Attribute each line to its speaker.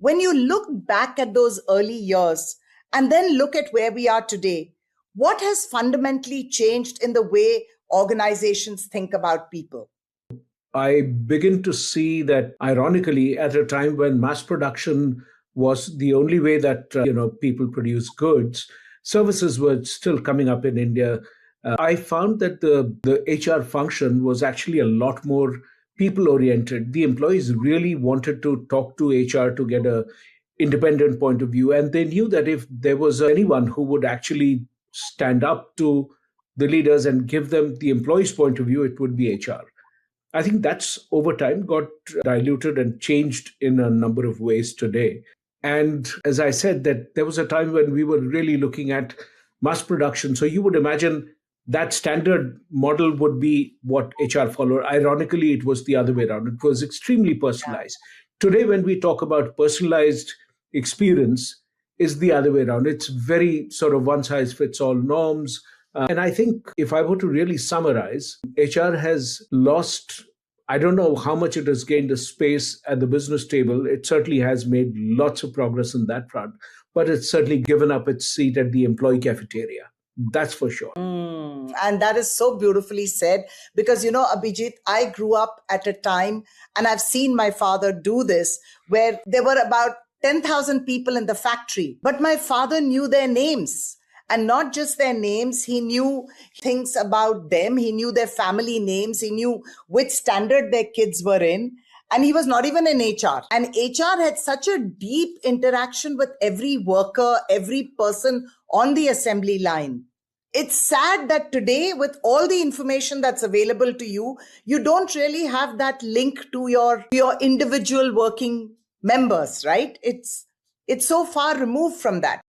Speaker 1: When you look back at those early years and then look at where we are today, what has fundamentally changed in the way organizations think about people?
Speaker 2: I begin to see that, ironically, at a time when mass production was the only way that people produce goods, services were still coming up in India. I found that the HR function was actually a lot more people oriented. The employees really wanted to talk to HR to get a independent point of view, and they knew that if there was anyone who would actually stand up to the leaders and give them the employees' point of view, it would be HR. I think that's over time got diluted and changed in a number of ways today. And as I said, that there was a time when we were really looking at mass production. So you would imagine that standard model would be what HR followed. Ironically, it was the other way around. It was extremely personalized. Today, when we talk about personalized experience, is the other way around. It's very sort of one size fits all norms. And I think if I were to really summarize, HR has lost, I don't know how much it has gained a space at the business table. It certainly has made lots of progress in that front, but it's certainly given up its seat at the employee cafeteria. That's for sure.
Speaker 1: And that is so beautifully said because, Abhijit, I grew up at a time and I've seen my father do this where there were about 10,000 people in the factory, but my father knew their names. And not just their names, he knew things about them. He knew their family names. He knew which standard their kids were in. And he was not even in HR. And HR had such a deep interaction with every worker, every person on the assembly line. It's sad that today, with all the information that's available to you, you don't really have that link to your individual working members, right? It's so far removed from that.